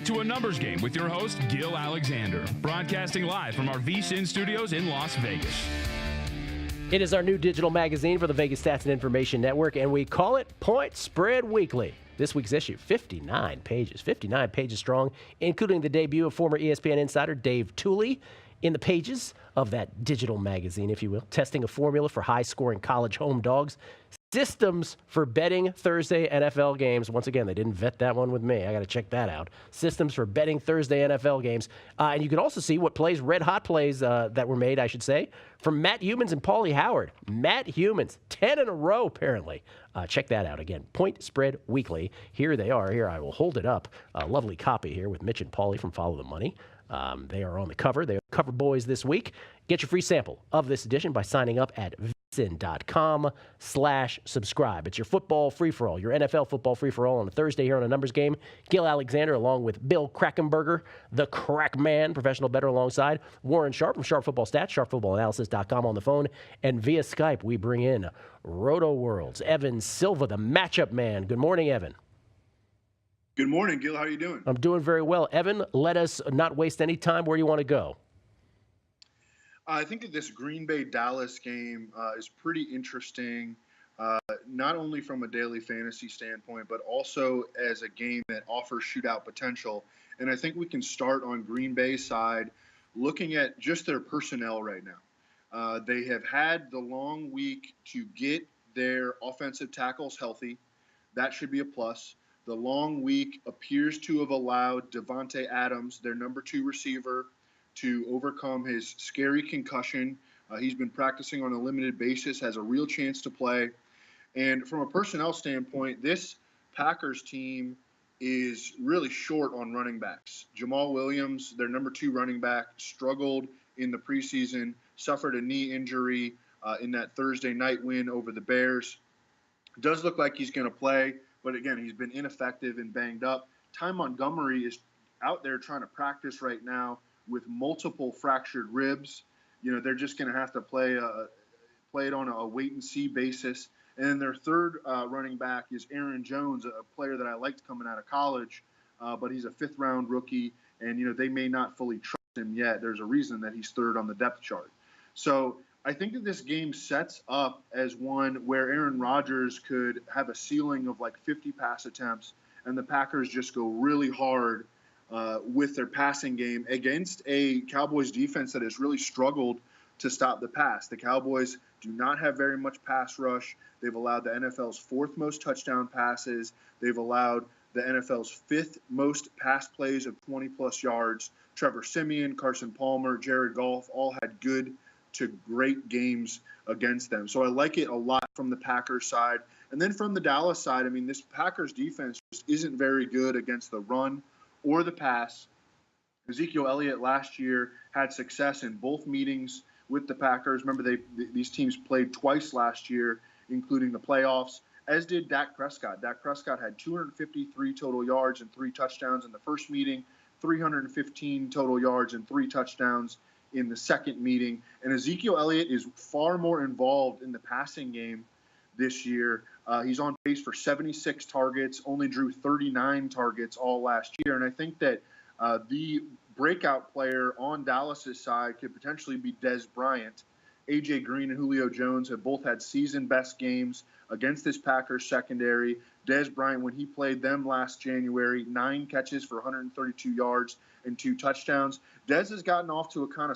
back to A Numbers Game with your host, Gill Alexander, broadcasting live from our VSiN studios in Las Vegas. It is our new digital magazine for the Vegas Stats and Information Network, and we call it Point Spread Weekly. This week's issue, 59 pages strong, including the debut of former ESPN insider Dave Tuley in the pages of that digital magazine, if you will, testing a formula for high-scoring college home dogs, systems for betting Thursday NFL games. Once again, they didn't vet that one with me. I got to check that out. Systems for betting Thursday NFL games. And you can also see what plays, red-hot plays that were made, I should say, from Matt Humans and Paulie Howard. Matt Humans, 10 in a row, apparently. Check that out. Again, Point Spread Weekly. Here they are. Here, I will hold it up. A lovely copy here with Mitch and Paulie from Follow the Money. They are on the cover. They are cover boys this week. Get your free sample of this edition by signing up at VSiN.com/subscribe. It's your football free-for-all, your NFL football free-for-all on a Thursday here on A Numbers Game. Gill Alexander along with Bill Krackomberger, the crack man, professional bettor alongside Warren Sharp from Sharp Football Stats, sharpfootballanalysis.com on the phone. And via Skype, we bring in Rotoworld's Evan Silva, the matchup man. Good morning, Evan. Good morning, Gil. How are you doing? I'm doing very well. Evan, let us not waste any time. Where do you want to go? I think that this Green Bay-Dallas game is pretty interesting, not only from a daily fantasy standpoint, but also as a game that offers shootout potential. And I think we can start on Green Bay's side, looking at just their personnel right now. They have had the long week to get their offensive tackles healthy. That should be a plus. The long week appears to have allowed Devontae Adams, their number 2 receiver, to overcome his scary concussion. He's been practicing on a limited basis, has a real chance to play. And from a personnel standpoint, this Packers team is really short on running backs. Jamal Williams, their number 2 running back, struggled in the preseason, suffered a knee injury in that Thursday night win over the Bears. Does look like he's going to play, but again, he's been ineffective and banged up. Ty Montgomery is out there trying to practice right now with multiple fractured ribs. You know, they're just going to have to play it on a wait-and-see basis. And then their third running back is Aaron Jones, a player that I liked coming out of college, but he's a 5th-round rookie, and, you know, they may not fully trust him yet. There's a reason that he's 3rd on the depth chart. So I think that this game sets up as one where Aaron Rodgers could have a ceiling of like 50 pass attempts, and the Packers just go really hard with their passing game against a Cowboys defense that has really struggled to stop the pass. The Cowboys do not have very much pass rush. They've allowed the NFL's 4th most touchdown passes. They've allowed the NFL's 5th most pass plays of 20-plus yards. Trevor Siemian, Carson Palmer, Jared Goff all had good to great games against them. So I like it a lot from the Packers side. And then from the Dallas side, I mean, this Packers defense just isn't very good against the run or the pass. Ezekiel Elliott last year had success in both meetings with the Packers. Remember, these teams played twice last year, including the playoffs, as did Dak Prescott. Dak Prescott had 253 total yards and 3 touchdowns in the first meeting, 315 total yards and 3 touchdowns in the second meeting. And Ezekiel Elliott is far more involved in the passing game this year. He's on pace for 76 targets, only drew 39 targets all last year. And I think that the breakout player on Dallas's side could potentially be Dez Bryant. A.J. Green and Julio Jones have both had season-best games against this Packers secondary. Dez Bryant, when he played them last January, 9 catches for 132 yards and 2 touchdowns. Dez has gotten off to a kind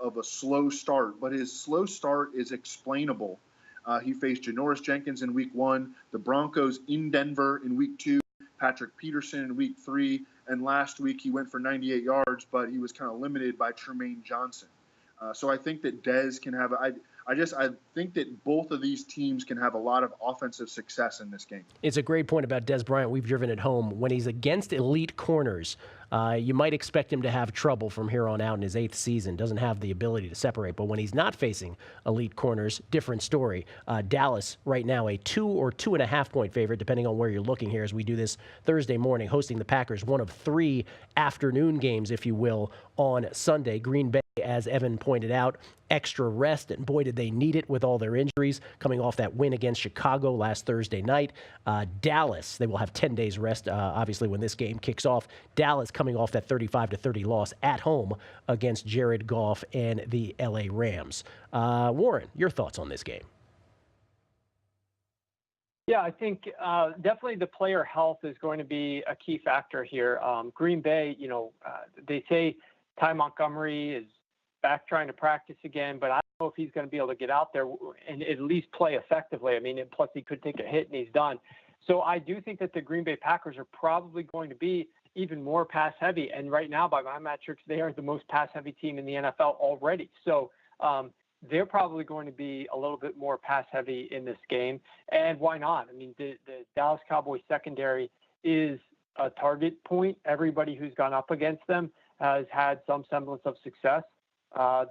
of a slow start, but his slow start is explainable. He faced Janoris Jenkins in week 1, the Broncos in Denver in week 2, Patrick Peterson in week 3, and last week he went for 98 yards, but he was kind of limited by Tremaine Johnson. So I think that Dez can have I think that both of these teams can have a lot of offensive success in this game. It's a great point about Dez Bryant. We've driven it home. When he's against elite corners, you might expect him to have trouble from here on out in his 8th season. Doesn't have the ability to separate. But when he's not facing elite corners, different story. Dallas right now a 2 or 2.5 point favorite, depending on where you're looking here as we do this Thursday morning, hosting the Packers, one of 3 afternoon games, if you will, on Sunday. Green Bay, as Evan pointed out, extra rest, and boy, did they need it with all their injuries coming off that win against Chicago last Thursday night. Dallas, they will have 10 days rest, obviously, when this game kicks off. Dallas coming off that 35-30 loss at home against Jared Goff and the LA Rams. Warren, your thoughts on this game? Yeah, I think definitely the player health is going to be a key factor here. Green Bay, they say Ty Montgomery is back trying to practice again, but I don't know if he's going to be able to get out there and at least play effectively. I mean, plus he could take a hit and he's done. So I do think that the Green Bay Packers are probably going to be even more pass heavy. And right now, by my metrics, they are the most pass heavy team in the NFL already. So they're probably going to be a little bit more pass heavy in this game. And why not? I mean, the Dallas Cowboys secondary is a target point. Everybody who's gone up against them has had some semblance of success.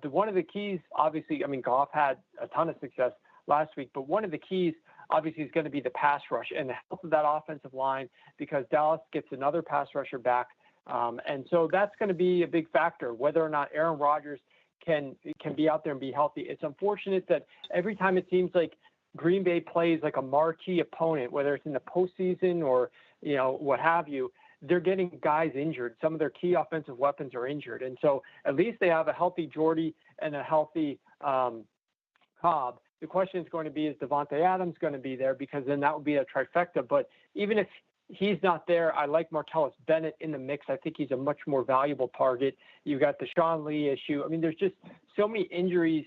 One of the keys, obviously, I mean, Goff had a ton of success last week, but one of the keys, obviously, is going to be the pass rush and the health of that offensive line, because Dallas gets another pass rusher back. And so that's going to be a big factor, whether or not Aaron Rodgers can be out there and be healthy. It's unfortunate that every time it seems like Green Bay plays like a marquee opponent, whether it's in the postseason or, what have you, they're getting guys injured. Some of their key offensive weapons are injured. And so at least they have a healthy Jordy and a healthy Cobb. The question is going to be, is Devontae Adams going to be there? Because then that would be a trifecta. But even if he's not there, I like Martellus Bennett in the mix. I think he's a much more valuable target. You've got the Sean Lee issue. I mean, there's just so many injuries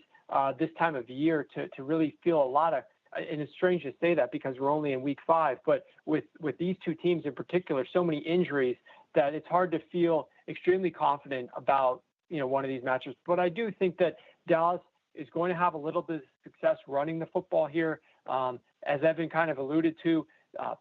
this time of year to really feel a lot of, and it's strange to say that because we're only in week 5, but with these two teams in particular, so many injuries that it's hard to feel extremely confident about, one of these matches. But I do think that Dallas is going to have a little bit of success running the football here. As Evan kind of alluded to,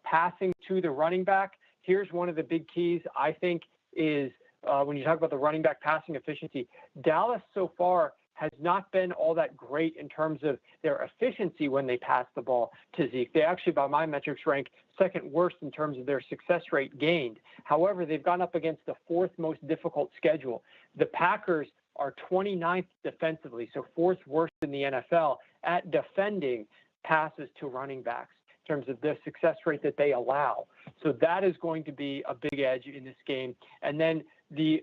passing to the running back. Here's one of the big keys, I think, is when you talk about the running back passing efficiency, Dallas so far has not been all that great in terms of their efficiency when they pass the ball to Zeke. They actually, by my metrics, rank second worst in terms of their success rate gained. However, they've gone up against the 4th most difficult schedule. The Packers are 29th defensively, so 4th worst in the NFL at defending passes to running backs in terms of the success rate that they allow. So that is going to be a big edge in this game. And then the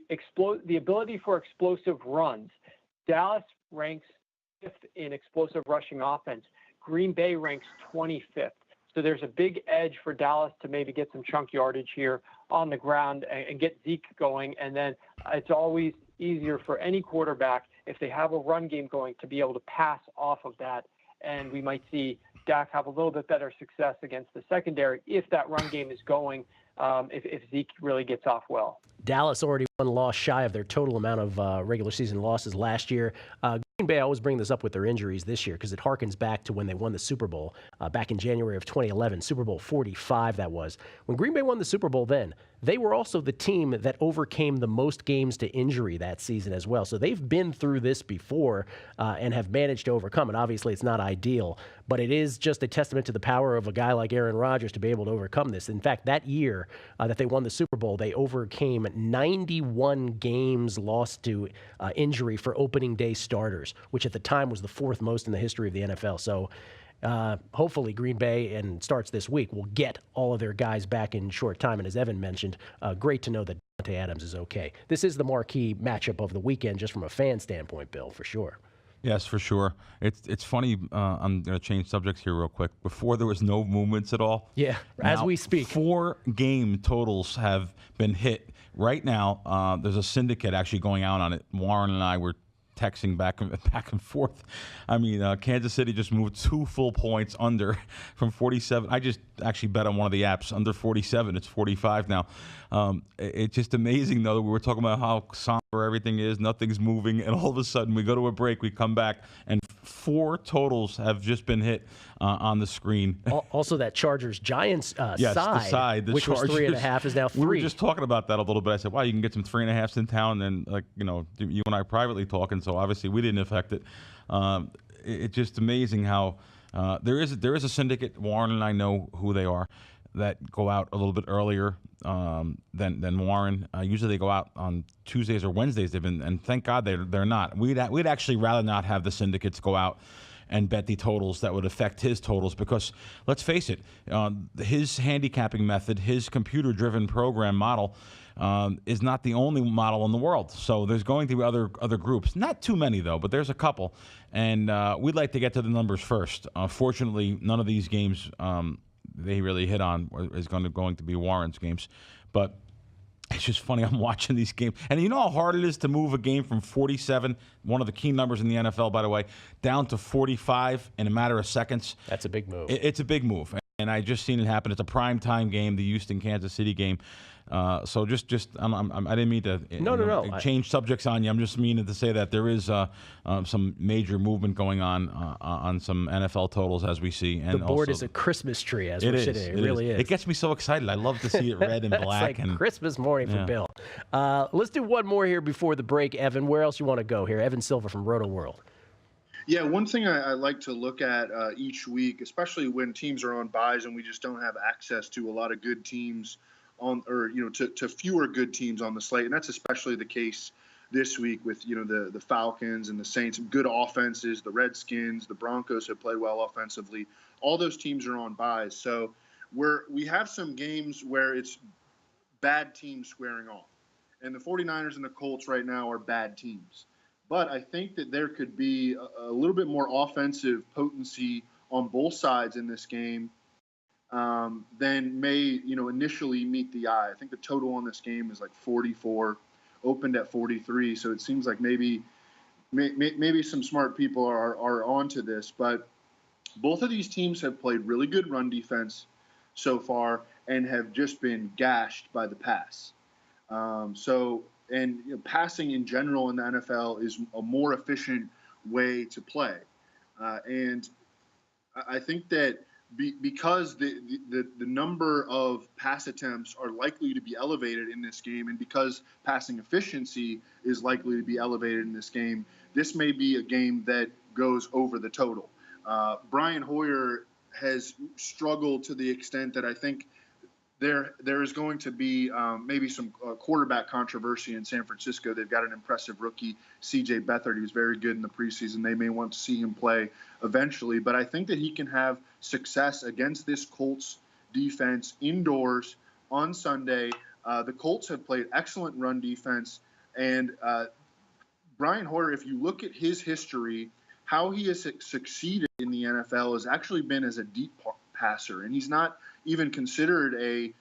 ability for explosive runs. Dallas ranks 5th in explosive rushing offense. Green Bay ranks 25th. So there's a big edge for Dallas to maybe get some chunk yardage here on the ground and get Zeke going. And then it's always easier for any quarterback, if they have a run game going, to be able to pass off of that. And we might see Dak have a little bit better success against the secondary if that run game is going, if Zeke really gets off well. Dallas already one loss shy of their total amount of regular season losses last year. Green Bay, I always bring this up with their injuries this year because it harkens back to when they won the Super Bowl back in January of 2011, Super Bowl 45 that was. When Green Bay won the Super Bowl then, they were also the team that overcame the most games to injury that season as well. So they've been through this before and have managed to overcome it. Obviously, it's not ideal, but it is just a testament to the power of a guy like Aaron Rodgers to be able to overcome this. In fact, that year that they won the Super Bowl, they overcame 91 games lost to injury for opening day starters, which at the time was the 4th most in the history of the NFL. So hopefully Green Bay, and starts this week, will get all of their guys back in short time. And as Evan mentioned, great to know that Devontae Adams is okay. This is the marquee matchup of the weekend, just from a fan standpoint, Bill, for sure. Yes, for sure. It's funny. I'm going to change subjects here real quick. Before, there was no movements at all. Yeah, as we speak. 4 game totals have been hit. Right now, there's a syndicate actually going out on it. Warren and I were texting back and forth. I mean, Kansas City just moved 2 full points under from 47. I just actually bet on one of the apps under 47. It's 45 now. It's just amazing, though, that we were talking about how somber everything is, nothing's moving, and all of a sudden we go to a break, we come back, and 4 totals have just been hit on the screen. Also, that Chargers-Giants yes, side, the which Chargers, was 3.5, is now 3. We were just talking about that a little bit. I said, wow, you can get some 3.5s in town, and you and I privately talking, so obviously we didn't affect it. It's just amazing how there is a syndicate. Warren and I know who they are. that go out a little bit earlier than Warren. Usually they go out on Tuesdays or Wednesdays. And thank God they're not. We'd actually rather not have the syndicates go out and bet the totals that would affect his totals, because let's face it, his handicapping method, his computer-driven program model, is not the only model in the world. So there's going to be other groups. Not too many, though, but there's a couple. And we'd like to get to the numbers first. Fortunately, none of these games they really hit on is going to be Warren's games. But it's just funny. I'm watching these games. And you know how hard it is to move a game from 47, one of the key numbers in the NFL, by the way, down to 45 in a matter of seconds? That's a big move. It's a big move. And I just seen it happen. It's a primetime game, the Houston-Kansas City game. So I didn't mean to change subjects on you. I'm just meaning to say that there is some major movement going on some NFL totals as we see. And the board also, is a Christmas tree as we're sitting here. It really is. It gets me so excited. I love to see it red and black. It's like Christmas morning for Bill. Let's do one more here before the break. Evan, where else you want to go here? Evan Silva from Rotoworld. Yeah, one thing I like to look at each week, especially when teams are on buys and we just don't have access to a lot of good teams to fewer good teams on the slate, and that's especially the case this week with the Falcons and the Saints, good offenses, the Redskins, the Broncos have played well offensively. All those teams are on buys, so we have some games where it's bad teams squaring off, and the 49ers and the Colts right now are bad teams. But I think that there could be a little bit more offensive potency on both sides in this game than may initially meet the eye. I think the total on this game is like 44, opened at 43. So it seems like maybe some smart people are onto this. But both of these teams have played really good run defense so far and have just been gashed by the pass. Passing in general in the NFL is a more efficient way to play. And I think that because the number of pass attempts are likely to be elevated in this game, and because passing efficiency is likely to be elevated in this game, this may be a game that goes over the total. Brian Hoyer has struggled to the extent that I think there is going to be maybe some quarterback controversy in San Francisco. They've got an impressive rookie, C.J. Beathard. He was very good in the preseason. They may want to see him play eventually. But I think that he can have success against this Colts defense indoors on Sunday. The Colts have played excellent run defense. And Brian Hoyer, if you look at his history, how he has succeeded in the NFL has actually been as a deep passer. And he's not even considered a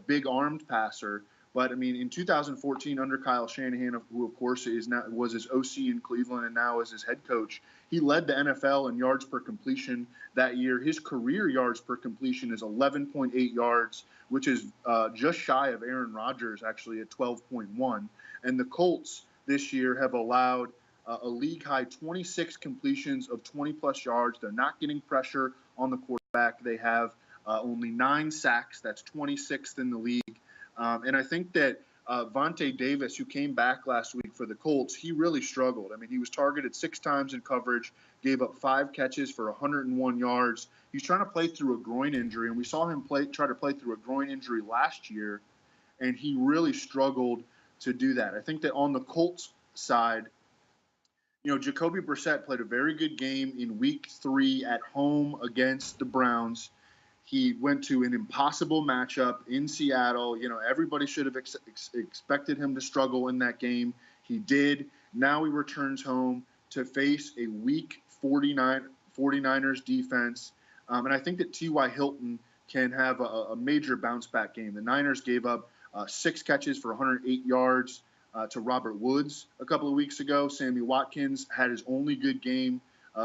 big armed passer, but I mean in 2014 under Kyle Shanahan, who of course was his OC in Cleveland and now is his head coach, he led the NFL in yards per completion that year. His career yards per completion is 11.8 yards, which is just shy of Aaron Rodgers actually at 12.1. And the Colts this year have allowed a league high 26 completions of 20 plus yards. They're not getting pressure on the quarterback. They have only 9 sacks. That's 26th in the league. And I think that Vontae Davis, who came back last week for the Colts, he really struggled. I mean, he was targeted 6 times in coverage, gave up 5 catches for 101 yards. He's trying to play through a groin injury, and we saw him try to play through a groin injury last year, and he really struggled to do that. I think that on the Colts side, Jacoby Brissett played a very good game in Week 3 at home against the Browns. He went to an impossible matchup in Seattle. Everybody should have expected him to struggle in that game. He did. Now he returns home to face a weak 49ers defense. And I think that T.Y. Hilton can have a major bounce-back game. The Niners gave up 6 catches for 108 yards to Robert Woods a couple of weeks ago. Sammy Watkins had his only good game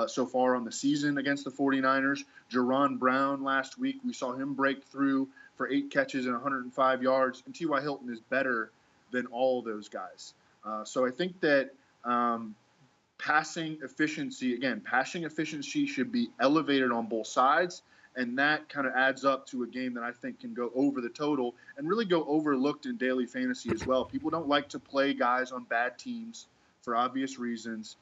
so far on the season against the 49ers. Jerron Brown last week, we saw him break through for 8 catches and 105 yards. And T.Y. Hilton is better than all those guys. So I think that passing efficiency should be elevated on both sides. And that kind of adds up to a game that I think can go over the total and really go overlooked in daily fantasy as well. People don't like to play guys on bad teams for obvious reasons.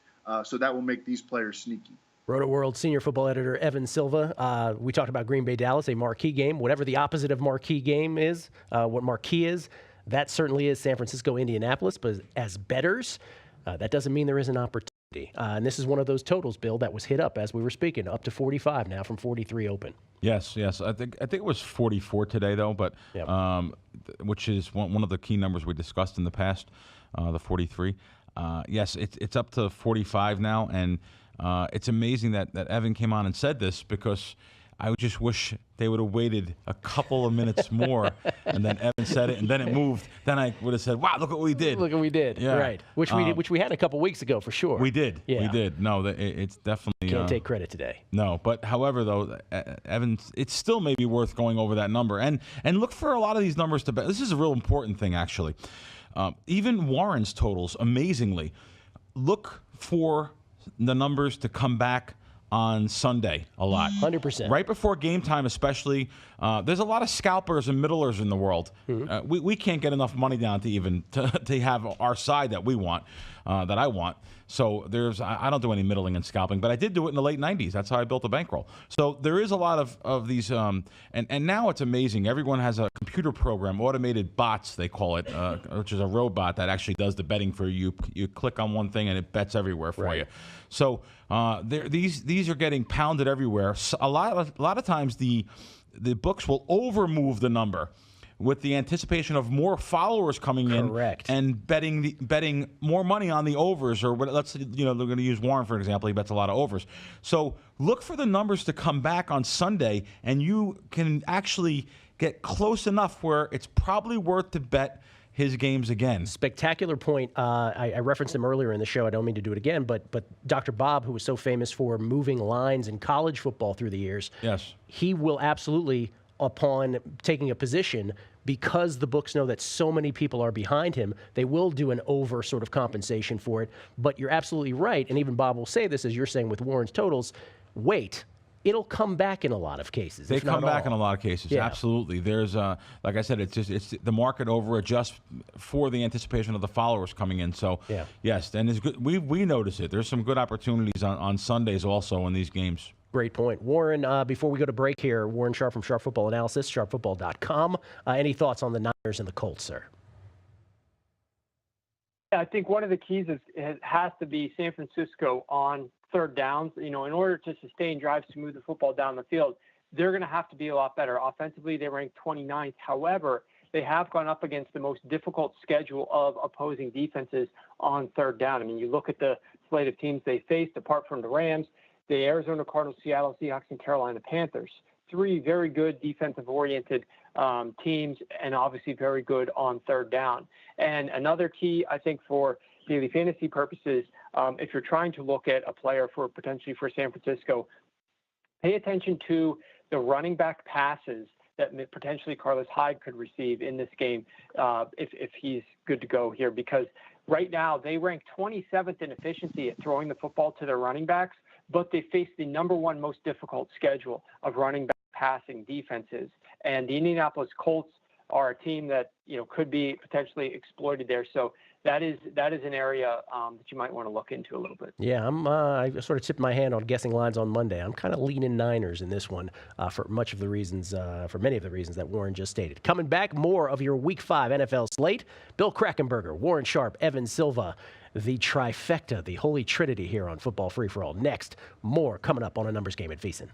So that will make these players sneaky. Rotoworld senior football editor Evan Silva. We talked about Green Bay Dallas, a marquee game. Whatever the opposite of marquee game is, what marquee is, that certainly is San Francisco, Indianapolis. But as bettors, that doesn't mean there is an opportunity. And this is one of those totals, Bill, that was hit up as we were speaking, up to 45 now from 43 open. Yes. I think it was 44 today, though, but which is one of the key numbers we discussed in the past, the 43. Yes, it's up to 45 now, and it's amazing that Evan came on and said this, because I just wish they would have waited a couple of minutes more, and then Evan said it, and then it moved. Then I would have said, "Wow, look what we did!" Look what we did, yeah. Right? Which we had a couple weeks ago for sure. We did, yeah. We did. No, it's definitely Can't take credit today. No, but however, though, Evan, it's still maybe worth going over that number and look for a lot of these numbers to bet. This is a real important thing, actually. Even Warren's totals, amazingly, look for the numbers to come back on Sunday a lot. 100%. Right before game time, especially. There's a lot of scalpers and middlers in the world. Mm-hmm. We can't get enough money down to even to have our side that we want, that I want. So I don't do any middling and scalping, but I did do it in the late 90s. That's how I built a bankroll. So there is a lot of these, and now it's amazing. Everyone has a computer program, automated bots, they call it, which is a robot that actually does the betting for you. You click on one thing and it bets everywhere for you. So these are getting pounded everywhere. So a lot of times the books will overmove the number with the anticipation of more followers coming in and betting more money on the overs, or let's they're going to use Warren for an example. He bets a lot of overs. So look for the numbers to come back on Sunday, and you can actually get close enough where it's probably worth to bet his games again. Spectacular point. I referenced him earlier in the show. I don't mean to do it again, but Dr. Bob, who was so famous for moving lines in college football through the years, yes, he will absolutely, upon taking a position, because the books know that so many people are behind him, they will do an over sort of compensation for it. But you're absolutely right, and even Bob will say this, as you're saying with Warren's totals, wait. It'll come back in a lot of cases. They come back in a lot of cases. Yeah. Absolutely. There's like I said, it's the market over adjusts for the anticipation of the followers coming in. So yes, and it's good. We notice it. There's some good opportunities on Sundays also in these games. Great point. Warren, before we go to break here, Warren Sharp from Sharp Football Analysis, sharpfootball.com. Any thoughts on the Niners and the Colts, sir? Yeah, I think one of the keys has to be San Francisco on third downs. In order to sustain drives to move the football down the field, they're going to have to be a lot better. Offensively, they rank 29th. However, they have gone up against the most difficult schedule of opposing defenses on third down. I mean, you look at the slate of teams they faced, apart from the Rams, the Arizona Cardinals, Seattle Seahawks, and Carolina Panthers. Three very good defensive-oriented teams, and obviously very good on third down. And another key, I think, for daily fantasy purposes, if you're trying to look at a player potentially for San Francisco, pay attention to the running back passes that potentially Carlos Hyde could receive in this game if he's good to go here. Because right now they rank 27th in efficiency at throwing the football to their running backs, but they face the number one most difficult schedule of running back passing defenses. And the Indianapolis Colts are a team that could be potentially exploited there. So that is an area that you might want to look into a little bit. Yeah, I sort of tipped my hand on guessing lines on Monday. I'm kind of leaning Niners in this one for many of the reasons that Warren just stated. Coming back, more of your Week 5 NFL slate. Bill Krackomberger, Warren Sharp, Evan Silva, the trifecta, the holy trinity here on Football Free for All. Next, more coming up on A Numbers Game at VSiN.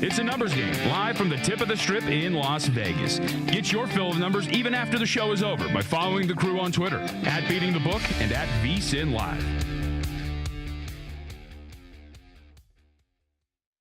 It's A Numbers Game, live from the tip of the strip in Las Vegas. Get your fill of numbers even after the show is over by following the crew on Twitter, @BeatingTheBook and @VSiN Live.